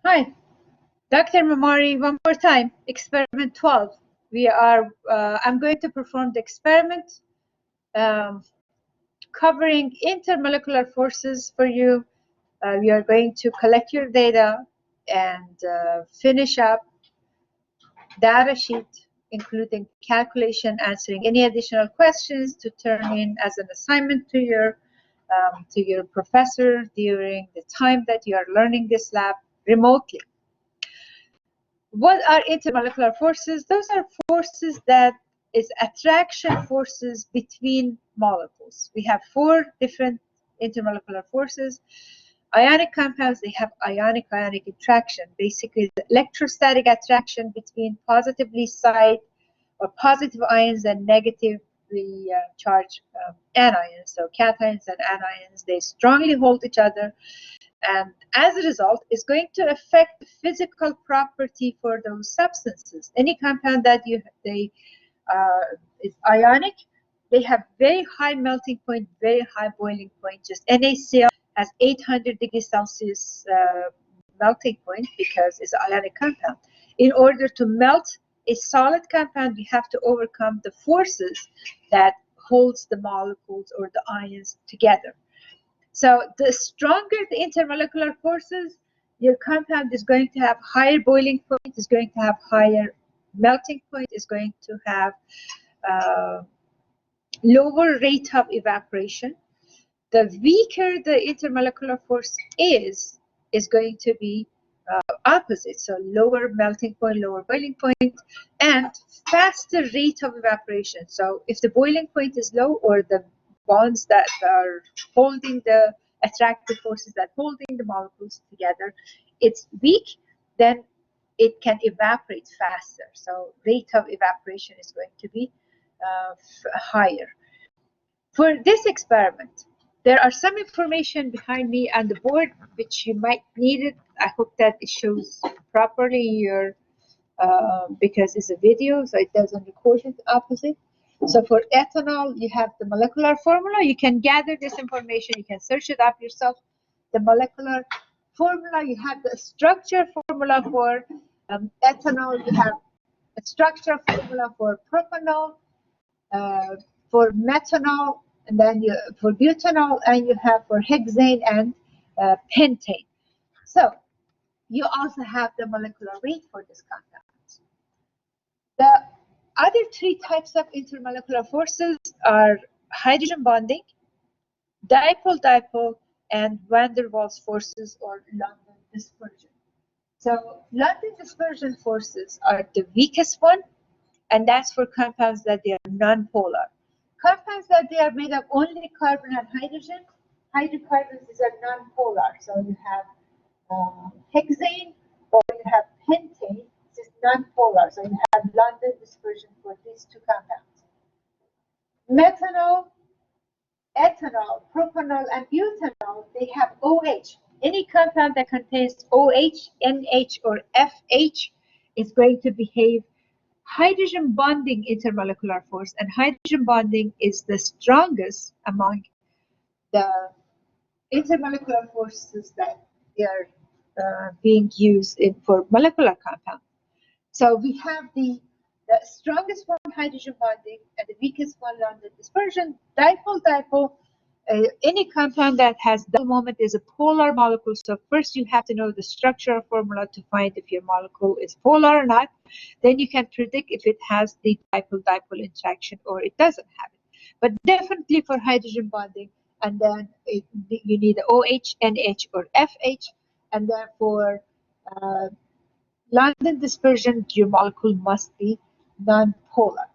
Hi, Dr. Mamari, one more time. Experiment 12. I'm going to perform the experiment covering intermolecular forces for you. We are going to collect your data and finish up data sheet, including calculation, answering any additional questions to turn in as an assignment to your professor during the time that you are learning this lab remotely. What are intermolecular forces? Those are forces that is attraction forces between molecules. We have four different intermolecular forces. Ionic compounds, they have ionic-ionic attraction, basically the electrostatic attraction between positively side or positive ions and negatively charged anions. So cations and anions, they strongly hold each other, and as a result is going to affect the physical property for those substances. Any compound that is ionic, they have very high melting point, very high boiling point. Just NaCl has 800 degrees Celsius melting point because it's an ionic compound. In order to melt a solid compound, you have to overcome the forces that holds the molecules or the ions together. So the stronger the intermolecular forces, your compound is going to have higher boiling point, is going to have higher melting point, is going to have lower rate of evaporation. The weaker the intermolecular force is going to be opposite. So lower melting point, lower boiling point, and faster rate of evaporation. So if the boiling point is low, or the bonds that are holding the attractive forces that holding the molecules together, it's weak, then it can evaporate faster. So rate of evaporation is going to be higher. For this experiment, there are some information behind me on the board which you might need it. I hope that it shows properly your because it's a video, so it doesn't record it opposite. So for ethanol, you have the molecular formula. You can gather this information. You can search it up yourself. The molecular formula, you have the structure formula for ethanol. You have a structure formula for propanol, for methanol, and then for butanol, and you have for hexane and pentane. So you also have the molecular weight for this compound. The other three types of intermolecular forces are hydrogen bonding, dipole-dipole, and van der Waals forces or London dispersion. So London dispersion forces are the weakest one, and that's for compounds that they are non-polar. Compounds that they are made of only carbon and hydrogen, hydrocarbons are non-polar. So you have hexane or you have pentane, this is non-polar. So you have London dispersion for these two compounds. Methanol, ethanol, propanol, and butanol, they have OH. Any compound that contains OH, NH, or FH is going to behave hydrogen bonding intermolecular force, and hydrogen bonding is the strongest among the intermolecular forces that are being used for molecular compounds. So we have the strongest one, hydrogen bonding, and the weakest one, London dispersion. Dipole-dipole, any compound that has dipole moment is a polar molecule. So first you have to know the structural formula to find if your molecule is polar or not. Then you can predict if it has the dipole-dipole interaction or it doesn't have it. But definitely for hydrogen bonding, and then you need the OH, NH, or FH, and therefore London dispersion, your molecule must be non-polar.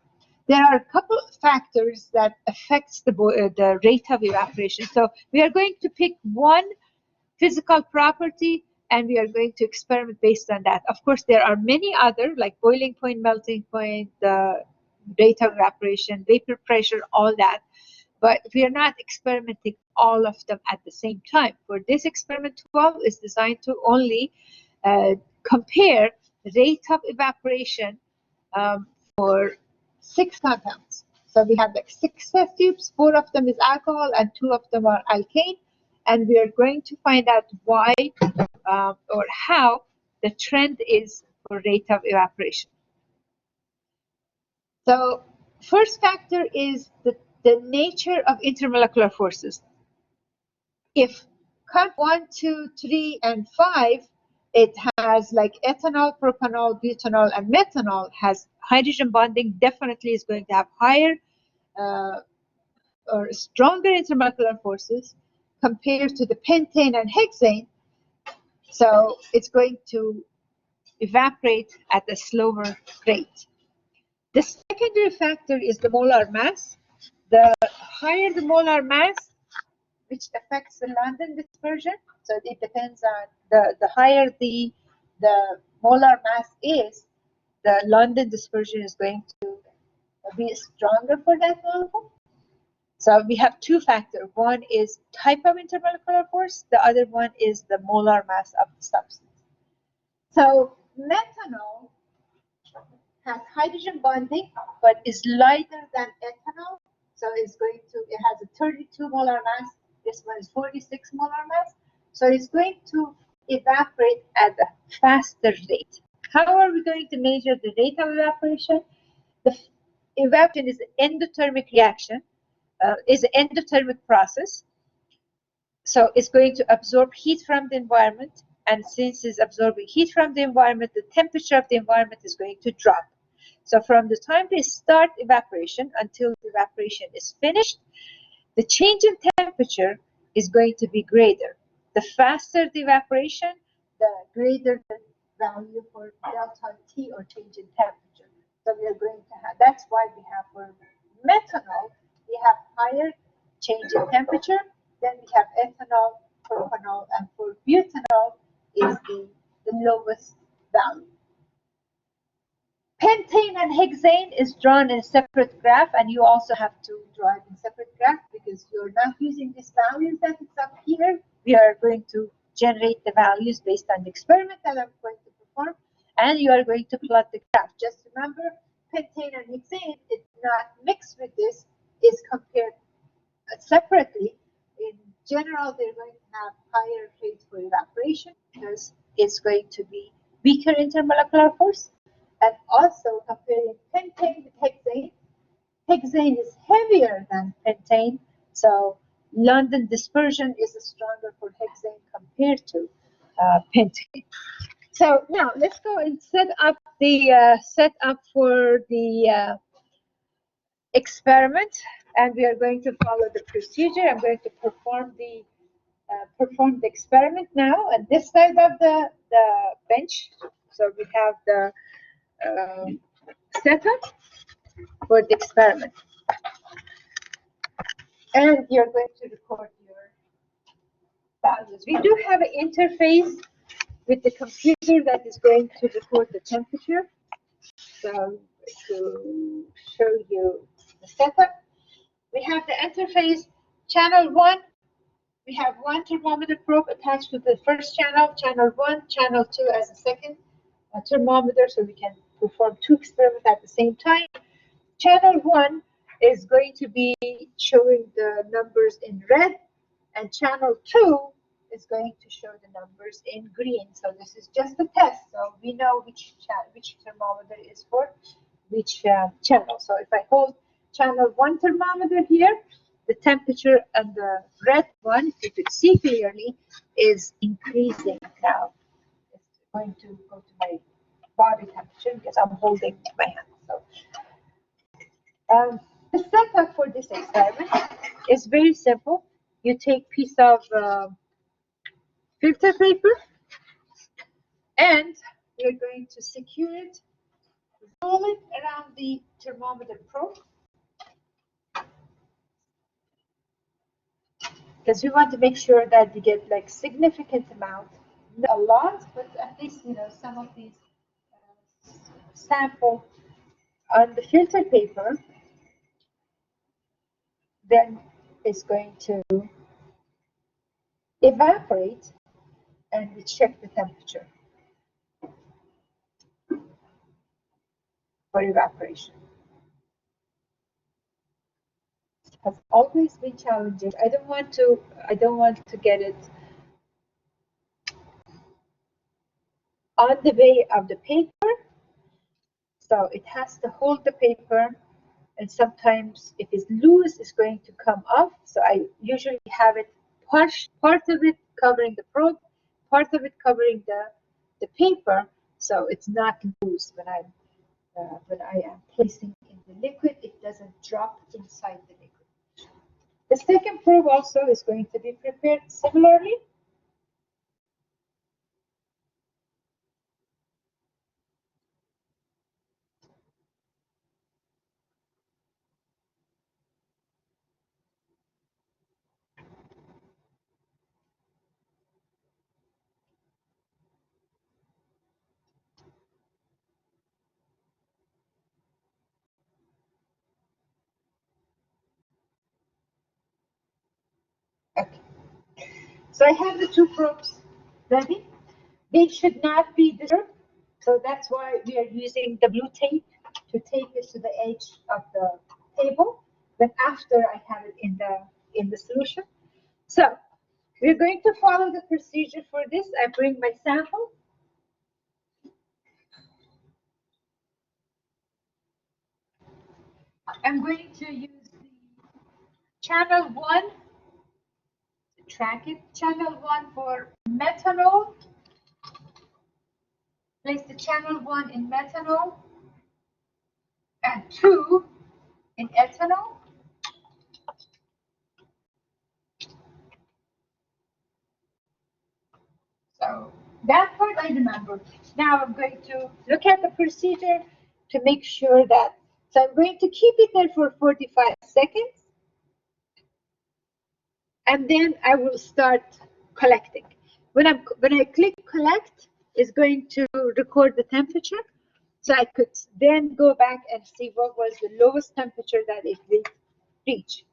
There are a couple of factors that affects the rate of evaporation. So we are going to pick one physical property and we are going to experiment based on that. Of course, there are many other like boiling point, melting point, the rate of evaporation, vapor pressure, all that. But we are not experimenting all of them at the same time. For this experiment 12 is designed to only compare the rate of evaporation for 6 compounds. So we have like 6 test tubes, 4 of them is alcohol and 2 of them are alkane. And we are going to find out why or how the trend is for rate of evaporation. So first factor is the nature of intermolecular forces. If comp 1, 2, 3, and 5, it has like ethanol, propanol, butanol, and methanol has hydrogen bonding, definitely is going to have higher or stronger intermolecular forces compared to the pentane and hexane. So it's going to evaporate at a slower rate. The secondary factor is the molar mass. The higher the molar mass, which affects the London dispersion, so it depends on the higher the molar mass is, the London dispersion is going to be stronger for that molecule. So we have two factors. One is type of intermolecular force. The other one is the molar mass of the substance. So methanol has hydrogen bonding, but is lighter than ethanol. So it has a 32 molar mass. This one is 46 molar mass. So it's going to evaporate at a faster rate. How are we going to measure the rate of evaporation? The evaporation is an endothermic reaction, is an endothermic process. So it's going to absorb heat from the environment. And since it's absorbing heat from the environment, the temperature of the environment is going to drop. So from the time they start evaporation until the evaporation is finished, the change in temperature is going to be greater. The faster the evaporation, the greater the value for delta T, or change in temperature. So we are going to have, that's why we have for methanol, we have higher change in temperature, then we have ethanol, propanol, and for butanol is the lowest value. Pentane and hexane is drawn in a separate graph, and you also have to draw it in separate graph because you're not using these values that is up here. We are going to generate the values based on the experiment that I'm going to perform, and you are going to plot the graph. Just remember, pentane and hexane is not mixed with this, is compared separately. In general, they're going to have higher rates for evaporation because it's going to be weaker intermolecular force. And also comparing pentane with hexane, hexane is heavier than pentane, so London dispersion is stronger for hexane compared to pentane. So now let's go and set up for the experiment, and we are going to follow the procedure. I'm going to perform the experiment now at this side of the bench. So we have the setup for the experiment, and you're going to record your values. We do have an interface with the computer that is going to record the temperature. So to show you the setup, we have the interface channel 1. We have one thermometer probe attached to the first channel, channel 1, channel 2 as a second thermometer, so we can perform two experiments at the same time. Channel 1 is going to be showing the numbers in red, and channel 2 is going to show the numbers in green. So this is just a test, so we know which thermometer is for which channel. So if I hold channel 1 thermometer here, the temperature on the red one, if you could see clearly, is increasing now. It's going to go to my body temperature because I'm holding my hand. So the setup for this experiment is very simple. You take piece of filter paper, and you're going to secure it, roll it around the thermometer probe, because we want to make sure that you get like significant amount, not a lot, but at least some of these sample on the filter paper. Then it's going to evaporate, and we check the temperature for evaporation. It has always been challenging. I don't want to get it on the way of the paper. So it has to hold the paper, and sometimes if it's loose, it's going to come off. So I usually have it part of it covering the probe, part of it covering the paper, so it's not loose when I am placing in the liquid. It doesn't drop inside the liquid. The second probe also is going to be prepared similarly. Okay. So I have the two probes ready. They should not be disturbed. So that's why we are using the blue tape to tape it to the edge of the table. But after I have it in the solution. So we're going to follow the procedure for this. I bring my sample. I'm going to use the channel 1 to track it. Channel 1 for methanol. Place the channel 1 in methanol and 2 in ethanol. So that part I remember. Now I'm going to look at the procedure to make sure that, so I'm going to keep it there for 45 seconds. And then I will start collecting. When I click collect, it's going to record the temperature. So I could then go back and see what was the lowest temperature that it reached.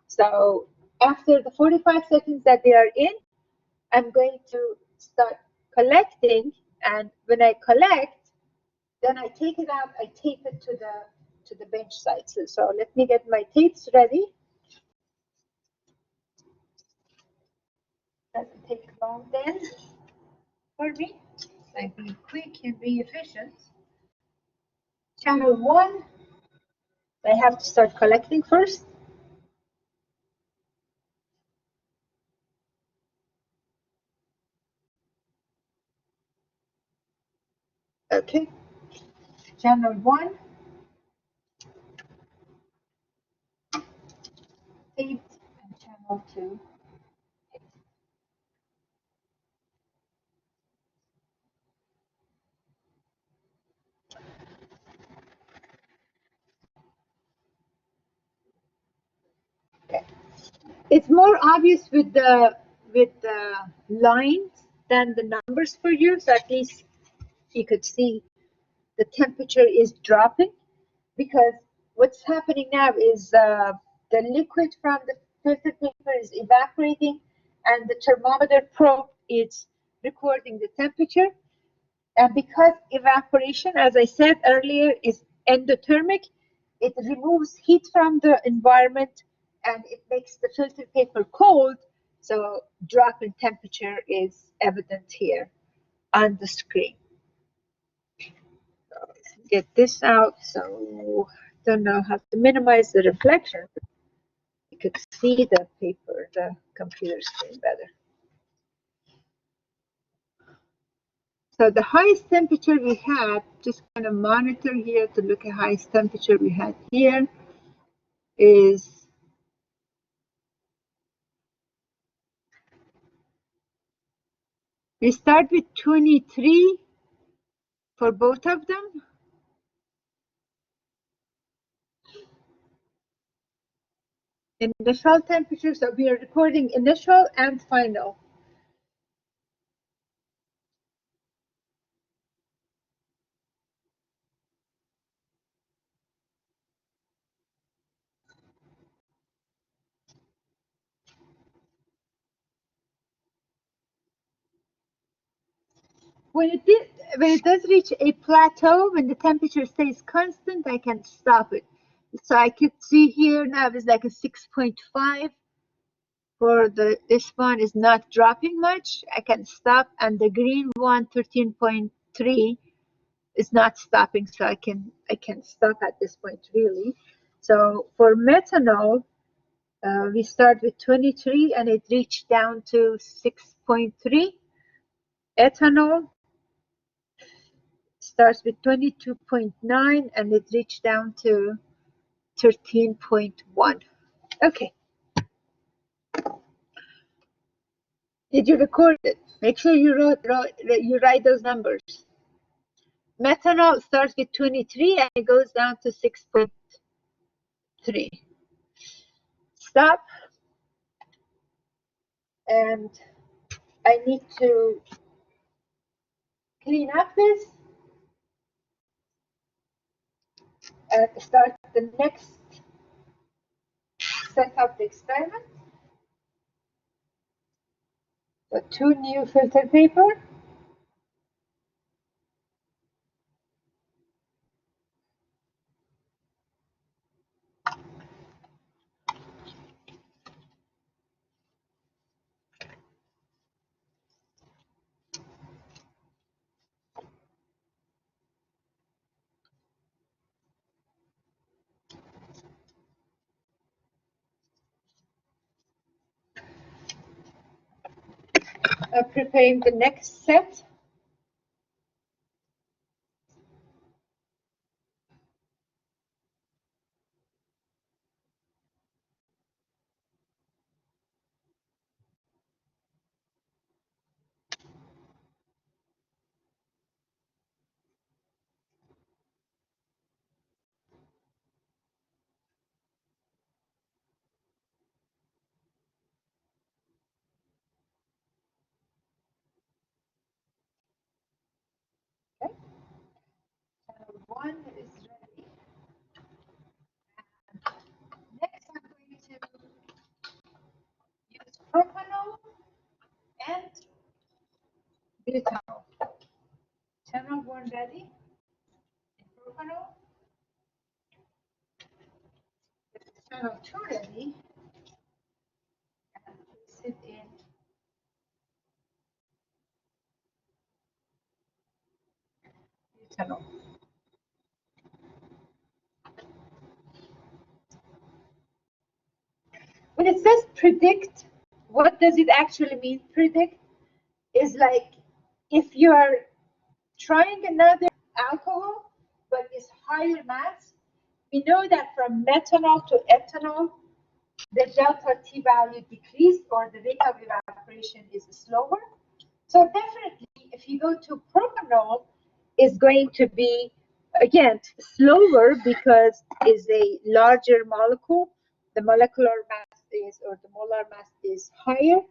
So after the 45 seconds that they are in, I'm going to start collecting, and when I collect, then I take it out, I tape it to the bench side. So let me get my tapes ready. Doesn't take long then for me. I be quick and be efficient. Channel 1, I have to start collecting first. Okay. Channel 1, taped, and channel 2. Okay. It's more obvious with the lines than the numbers for you, so at least you could see the temperature is dropping, because what's happening now is the liquid from the filter paper is evaporating, and the thermometer probe is recording the temperature. And because evaporation, as I said earlier, is endothermic, it removes heat from the environment and it makes the filter paper cold. So drop in temperature is evident here on the screen. So let's get this out. So don't know how to minimize the reflection. You could see the paper, the computer screen better. So the highest temperature we had, just kind of monitor here to look at highest temperature we had here, is we start with 23 for both of them. Initial temperature, so we are recording initial and final. When it does reach a plateau, when the temperature stays constant, I can stop it. So I could see here now it's like a 6.5 for this one is not dropping much. I can stop, and the green one 13.2 3 is not stopping, so I can stop at this point really. So for methanol, we start with 23 and it reached down to 6.3. Ethanol starts with 22.9 and it reached down to 13.1. Okay. Did you record it? Make sure you write those numbers. Methanol starts with 23 and it goes down to 6.3. Stop. And I need to clean up this and start the next set of the experiment. So 2 new filter paper. Preparing the next set. Okay. Channel 1 is ready. Next, I'm going to use propanol and butanol. Channel 1 ready. Propanol. Channel 2 ready. And place it in butanol. When it says predict, what does it actually mean? Predict is like if you're trying another alcohol but it's higher mass, we know that from methanol to ethanol, the delta T value decreased or the rate of evaporation is slower. So definitely, if you go to propanol, it's going to be, again, slower because it's a larger molecule. The molecular mass is, or the molar mass is higher.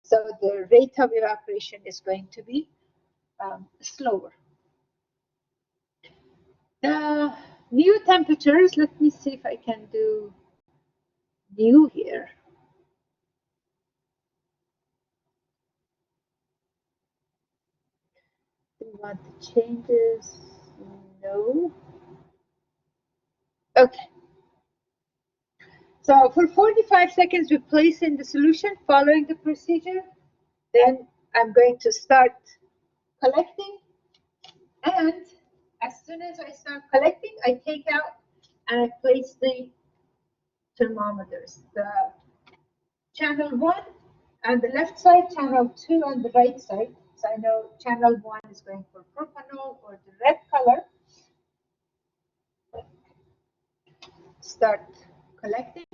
So the rate of evaporation is going to be slower. The new temperatures, let me see if I can do new here. Do you want the changes? No. Okay. So for 45 seconds, we place in the solution following the procedure. Then I'm going to start collecting. And as soon as I start collecting, I take out and I place the thermometers. The channel 1 on the left side, channel 2 on the right side. So I know channel 1 is going for propanol or the red color. Start collecting.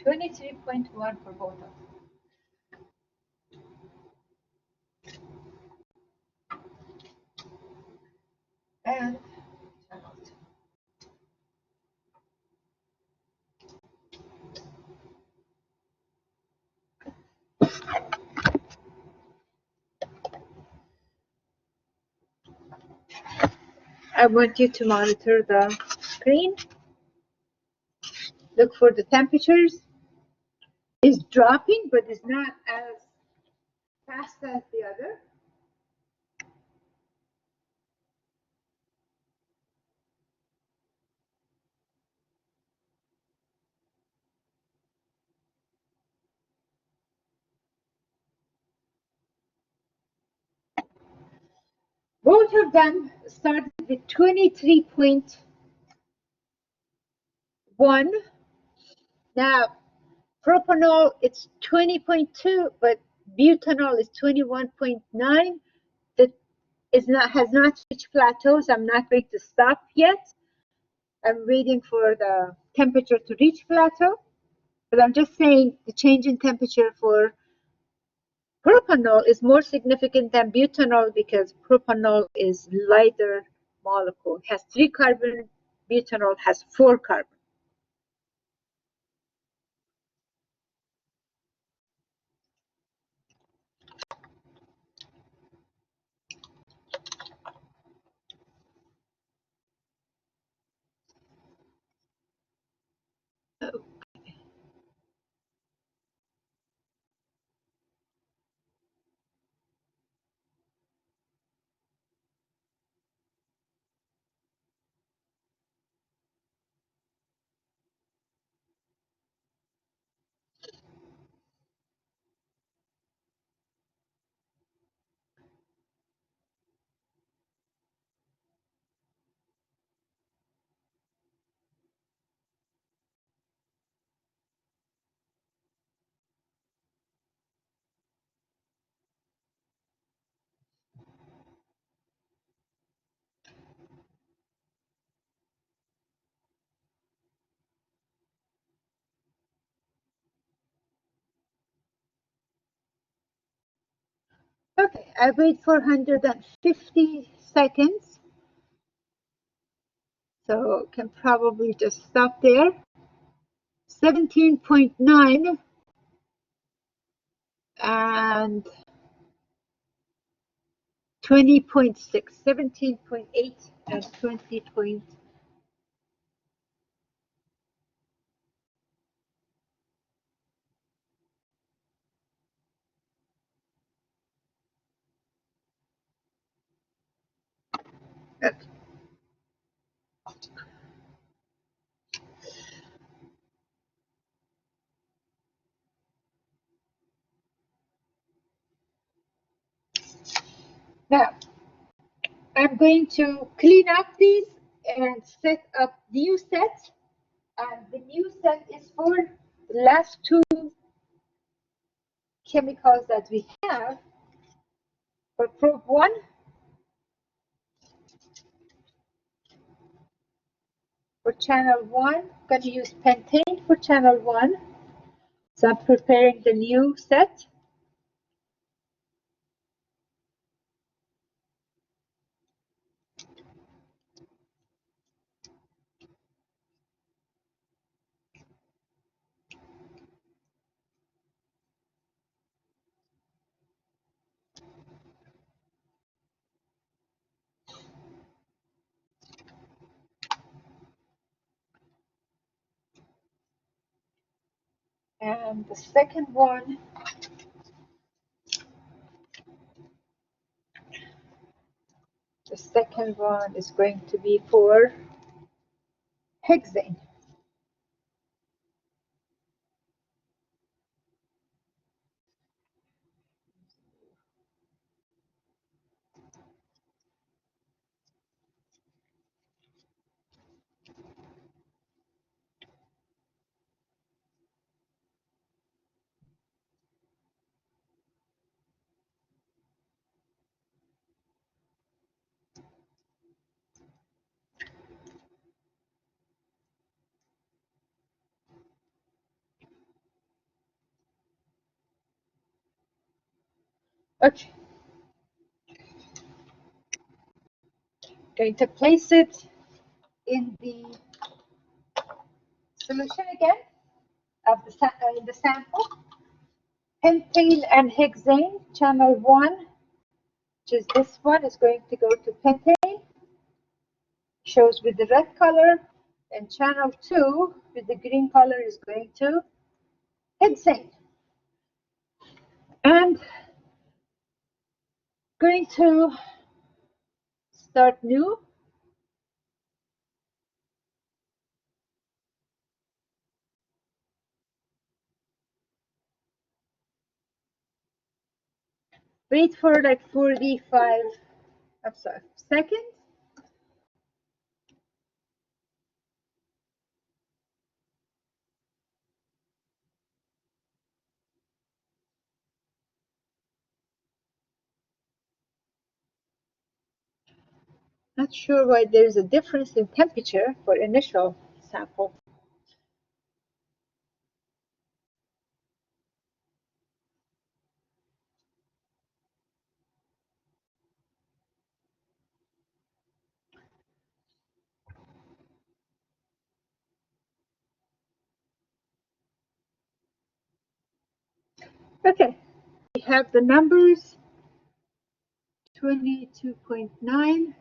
$23.1 for both of them. And channel 2. I want you to monitor the screen. Look for the temperatures. It's dropping, but it's not as fast as the other. Both of them started with 23.1. Now, propanol, it's 20.2, but butanol is 21.9. That has not reached plateaus. I'm not going to stop yet. I'm waiting for the temperature to reach plateau. But I'm just saying the change in temperature for propanol is more significant than butanol because propanol is lighter molecule. It has 3 carbon, butanol has 4 carbon. Okay, I wait for 150 seconds. So can probably just stop there. 17.9 and 20.6, 17.8 and 20.6. Okay. Now, I'm going to clean up these and set up new sets. And the new set is for the last 2 chemicals that we have. For probe 1, for channel 1, I'm going to use pentane for channel 1. So I'm preparing the new set. And the second one is going to be for hexane. Okay. Going to place it in the solution again of in the sample. Pentane and hexane, channel 1, which is this one, is going to go to pentane, shows with the red color, and channel 2 with the green color is going to hexane. And going to start new. Wait for like 45 I'm sorry, second. Not sure why there's a difference in temperature for initial sample. Okay, we have the numbers 22.9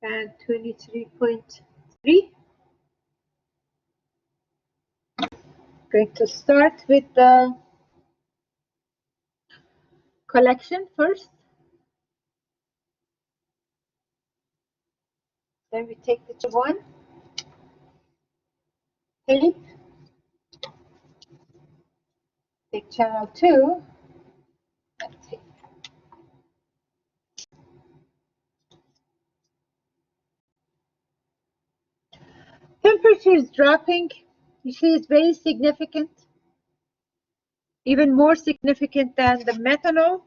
and 23.3. Going to start with the collection first. Then we take the channel 1, tape, take channel 2, and tape. Temperature is dropping. You see it's very significant, even more significant than the methanol,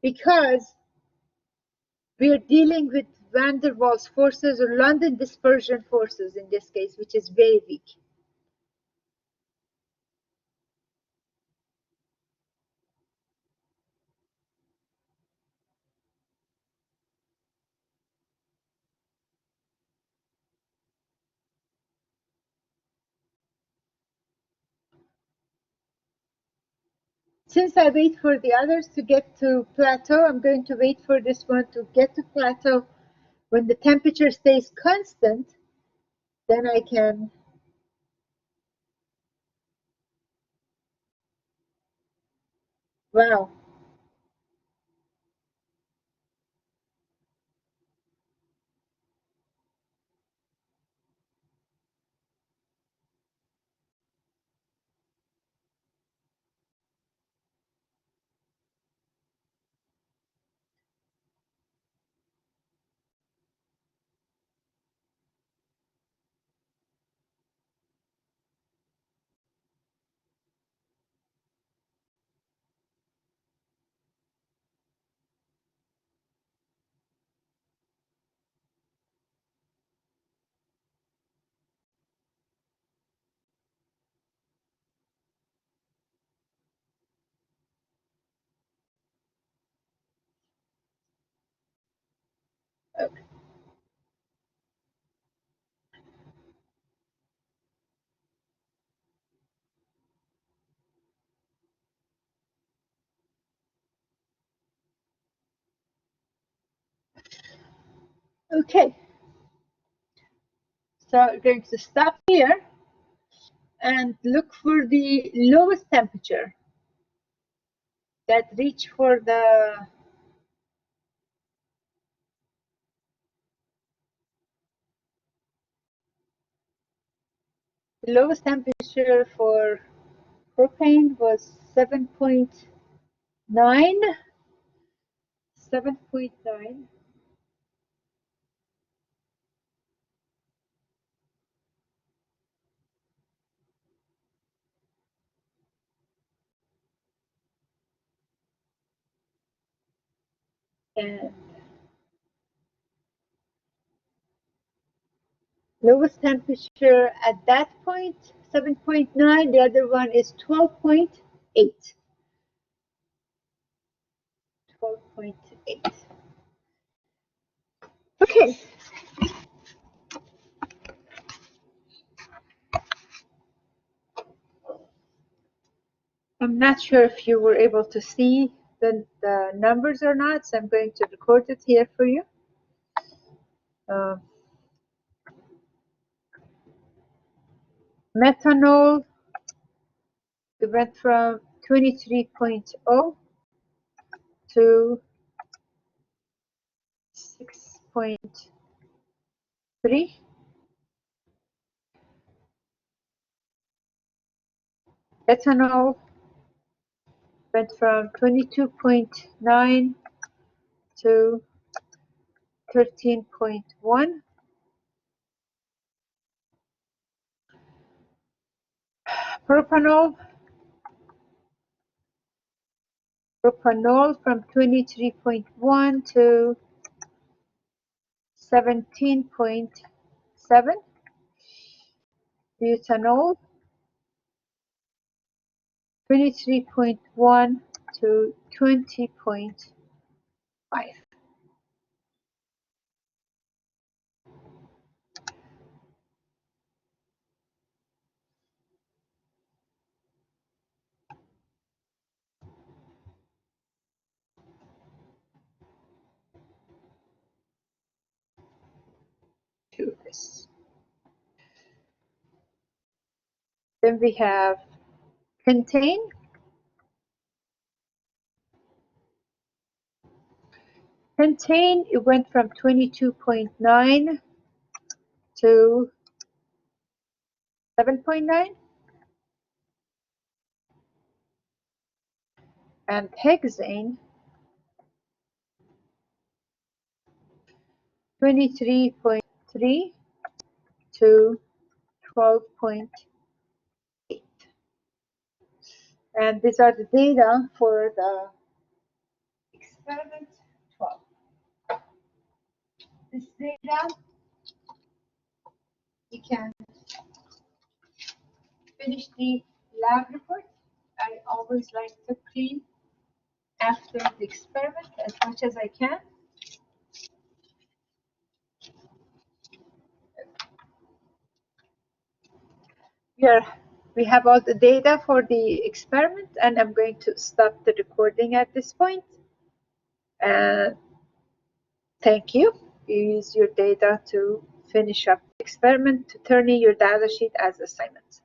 because we are dealing with van der Waals forces or London dispersion forces in this case, which is very weak. Since I wait for the others to get to plateau, I'm going to wait for this one to get to plateau. When the temperature stays constant, then I can wow. Okay. Okay. So I'm going to stop here and look for the lowest temperature that reach for the lowest temperature for propane was 7.9. 7.9. And lowest temperature at that point, 7.9. The other one is 12.8. 12.8. Okay. I'm not sure if you were able to see the numbers or not, so I'm going to record it here for you. Methanol, we went from 23.0 to 6.3. Ethanol went from 22.9 to 13.1. Propanol from 23.1 to 17.7. Butanol 23.1 to 20.5. To this. Then we have pentane. Pentane, it went from 22.9 to 7.9. And hexane, 23.3 to 12.8. And these are the data for the experiment 12. This data, you can finish the lab report. I always like to clean after the experiment as much as I can. Here we have all the data for the experiment, and I'm going to stop the recording at this point. And thank you. You use your data to finish up the experiment to turn in your data sheet as assignment.